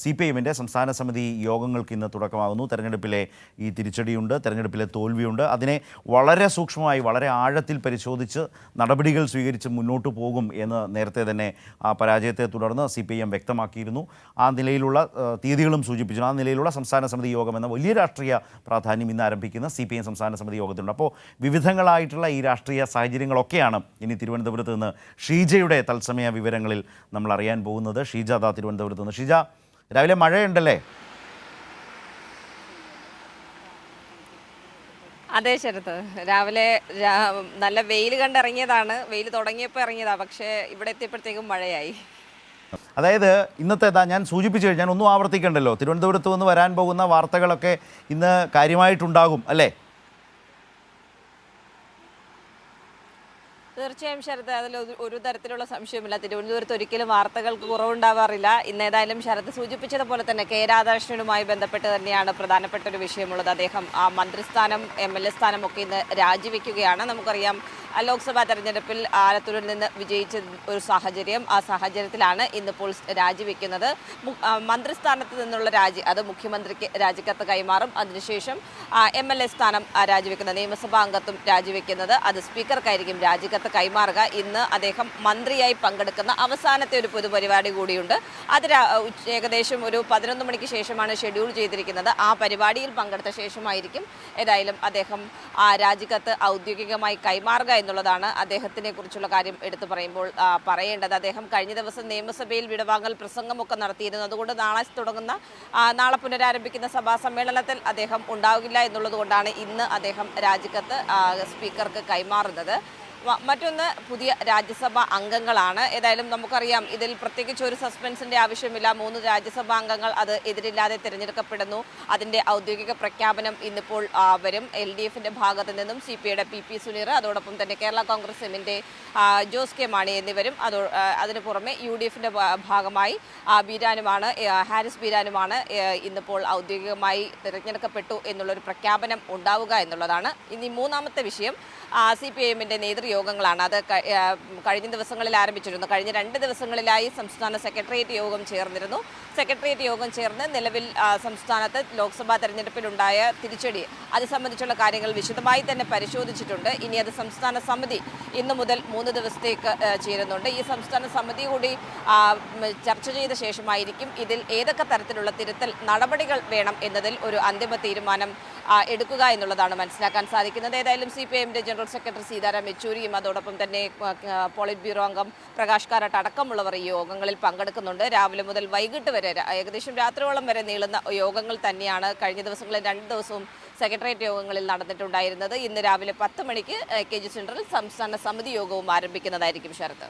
CPIഎമ്മിൻ്റെ സംസ്ഥാന സമിതി യോഗങ്ങൾക്ക് ഇന്ന് തുടക്കമാകുന്നു. തെരഞ്ഞെടുപ്പിലെ ഈ തിരിച്ചടിയുണ്ട്, തെരഞ്ഞെടുപ്പിലെ തോൽവിയുണ്ട്. അതിനെ വളരെ സൂക്ഷ്മമായി, വളരെ ആഴത്തിൽ പരിശോധിച്ച് നടപടികൾ സ്വീകരിച്ച് മുന്നോട്ട് പോകും എന്ന് നേരത്തെ തന്നെ ആ പരാജയത്തെ തുടർന്ന് CPIഎം വ്യക്തമാക്കിയിരുന്നു. ആ നിലയിലുള്ള തീയതികളും സൂചിപ്പിച്ചു. ആ നിലയിലുള്ള സംസ്ഥാന സമിതി യോഗം എന്ന വലിയ രാഷ്ട്രീയ പ്രാധാന്യം ഇന്ന് ആരംഭിക്കുന്ന CPIഎം സംസ്ഥാന സമിതി യോഗത്തിലുണ്ട്. അപ്പോൾ വിവിധങ്ങളായിട്ടുള്ള ഈ രാഷ്ട്രീയ സാഹചര്യങ്ങളൊക്കെയാണ് ഇനി തിരുവനന്തപുരത്ത് നിന്ന് ഷീജയുടെ തത്സമയ വിവരങ്ങളിൽ നമ്മൾ അറിയാൻ പോകുന്നത്. ഷീജ അതാ തിരുവനന്തപുരത്ത് നിന്ന്. ഷീജ, രാവിലെ മഴയുണ്ടല്ലേ? അതെ ശരത്ത്, രാവിലെ നല്ല വെയിൽ കണ്ടിറങ്ങിയതാണ്. വെയിൽ തുടങ്ങിയപ്പോൾ ഇറങ്ങിയതാണ്, പക്ഷേ ഇവിടെ എത്തിയപ്പോഴത്തേക്കും മഴയായി. അതായത് ഇന്നത്തെ ഞാൻ സൂചിപ്പിച്ചു കഴിഞ്ഞാൽ ഒന്നും ആവർത്തിക്കണ്ടല്ലോ. തിരുവനന്തപുരത്ത് നിന്ന് വരാൻ പോകുന്ന വാർത്തകളൊക്കെ ഇന്ന് കാര്യമായിട്ടുണ്ടാകും അല്ലേ? തീർച്ചയായും ശരത്ത്, അതിൽ ഒരു തരത്തിലുള്ള സംശയമില്ല. തിരുവനന്തപുരത്ത് ഒരിക്കലും വാർത്തകൾക്ക് കുറവുണ്ടാവാറില്ല. ഇന്ന് ഏതായാലും ശരത്ത് സൂചിപ്പിച്ചതുപോലെ തന്നെ കെ രാധാകൃഷ്ണനുമായി ബന്ധപ്പെട്ട് തന്നെയാണ് പ്രധാനപ്പെട്ട ഒരു വിഷയമുള്ളത്. അദ്ദേഹം ആ മന്ത്രിസ്ഥാനം, MLA സ്ഥാനമൊക്കെ ഇന്ന് രാജിവെക്കുകയാണ്. നമുക്കറിയാം, ലോക്സഭാ തെരഞ്ഞെടുപ്പിൽ ആലത്തൂരിൽ നിന്ന് വിജയിച്ച ഒരു സാഹചര്യം, ആ സാഹചര്യത്തിലാണ് ഇന്നിപ്പോൾ രാജിവെക്കുന്നത്. മന്ത്രിസ്ഥാനത്ത് നിന്നുള്ള രാജി അത് മുഖ്യമന്ത്രിക്ക് രാജിക്കത്ത് കൈമാറും. അതിനുശേഷം MLA സ്ഥാനം രാജിവെക്കുന്നത്, നിയമസഭാ അംഗത്വം രാജിവെക്കുന്നത് അത് സ്പീക്കർക്കായിരിക്കും രാജിക്കത്ത് കൈമാറുക. ഇന്ന് അദ്ദേഹം മന്ത്രിയായി പങ്കെടുക്കുന്ന അവസാനത്തെ ഒരു പൊതുപരിപാടി കൂടിയുണ്ട്. അത് ഏകദേശം ഒരു 11 മണിക്ക് ശേഷമാണ് ഷെഡ്യൂൾ ചെയ്തിരിക്കുന്നത്. ആ പരിപാടിയിൽ പങ്കെടുത്ത ശേഷമായിരിക്കും ഏതായാലും അദ്ദേഹം ആ രാജിക്കത്ത് ഔദ്യോഗികമായി കൈമാറുക എന്നുള്ളതാണ്. അദ്ദേഹത്തിനെ കുറിച്ചുള്ള കാര്യം എടുത്തു പറയുമ്പോൾ പറയേണ്ടത്, അദ്ദേഹം കഴിഞ്ഞ ദിവസം നിയമസഭയിൽ വിടവാങ്ങൽ പ്രസംഗമൊക്കെ നടത്തിയിരുന്നു. അതുകൊണ്ട് നാളെ പുനരാരംഭിക്കുന്ന സഭാ സമ്മേളനത്തിൽ അദ്ദേഹം ഉണ്ടാവില്ല എന്നുള്ളത് കൊണ്ടാണ് ഇന്ന് അദ്ദേഹം രാജിക്കത്ത് സ്പീക്കർക്ക് കൈമാറുന്നത്. മറ്റൊന്ന്, പുതിയ രാജ്യസഭാ അംഗങ്ങളാണ്. ഏതായാലും നമുക്കറിയാം, ഇതിൽ പ്രത്യേകിച്ച് ഒരു സസ്പെൻസിൻ്റെ ആവശ്യമില്ല. 3 രാജ്യസഭാ അംഗങ്ങൾ അത് എതിരില്ലാതെ തിരഞ്ഞെടുക്കപ്പെടുന്നു. അതിൻ്റെ ഔദ്യോഗിക പ്രഖ്യാപനം ഇന്നിപ്പോൾ വരും. LDFിൻ്റെ ഭാഗത്ത് നിന്നും CPIയുടെ PP സുനീർ, അതോടൊപ്പം തന്നെ കേരള കോൺഗ്രസ് എമ്മിൻ്റെ ജോസ് കെ മാണി എന്നിവരും, അതിന് പുറമെ UDFിൻ്റെ ഭാഗമായി ഹാരിസ് ബീരാനുമാണ് ഇന്നിപ്പോൾ ഔദ്യോഗികമായി തിരഞ്ഞെടുക്കപ്പെട്ടു എന്നുള്ളൊരു പ്രഖ്യാപനം ഉണ്ടാവുക എന്നുള്ളതാണ്. ഇനി മൂന്നാമത്തെ വിഷയം CPIഎമ്മിൻ്റെ നേതൃയോഗങ്ങളാണ്. അത് കഴിഞ്ഞ ദിവസങ്ങളിൽ ആരംഭിച്ചിരുന്നു. കഴിഞ്ഞ 2 ദിവസങ്ങളിലായി സംസ്ഥാന സെക്രട്ടേറിയറ്റ് യോഗം ചേർന്നിരുന്നു. സെക്രട്ടേറിയറ്റ് യോഗം ചേർന്ന് നിലവിൽ സംസ്ഥാനത്ത് ലോക്സഭാ തെരഞ്ഞെടുപ്പിലുണ്ടായ തിരിച്ചടി അത് സംബന്ധിച്ചുള്ള കാര്യങ്ങൾ വിശദമായി തന്നെ പരിശോധിച്ചിട്ടുണ്ട്. ഇനി അത് സംസ്ഥാന സമിതി ഇന്നു മുതൽ 3 ദിവസത്തേക്ക് ചേരുന്നുണ്ട്. ഈ സംസ്ഥാന സമിതി കൂടി ചർച്ച ചെയ്ത ശേഷമായിരിക്കും ഇതിൽ ഏതൊക്കെ തരത്തിലുള്ള തിരുത്തൽ നടപടികൾ വേണം എന്നതിൽ ഒരു അന്തിമ തീരുമാനം എടുക്കുക എന്നുള്ളതാണ് മനസ്സിലാക്കാൻ സാധിക്കുന്നത്. ഏതായാലും CPIഎമ്മിൻ്റെ ജനറൽ സെക്രട്ടറി സീതാറാം യെച്ചൂരിയും അതോടൊപ്പം തന്നെ പോളിറ്റ് ബ്യൂറോ അംഗം പ്രകാശ് കാരാട്ട് അടക്കമുള്ളവർ ഈ യോഗങ്ങളിൽ പങ്കെടുക്കുന്നുണ്ട്. രാവിലെ മുതൽ വൈകിട്ട് വരെ, ഏകദേശം രാത്രിയോളം വരെ നീളുന്ന യോഗങ്ങൾ തന്നെയാണ് കഴിഞ്ഞ ദിവസങ്ങളിൽ 2 ദിവസവും സെക്രട്ടേറിയറ്റ് യോഗങ്ങളിൽ നടന്നിട്ടുണ്ടായിരുന്നത്. ഇന്ന് രാവിലെ 10 മണിക്ക് KG സെൻറ്ററിൽ സംസ്ഥാന സമിതി യോഗവും ആരംഭിക്കുന്നതായിരിക്കും ശരത്ത്.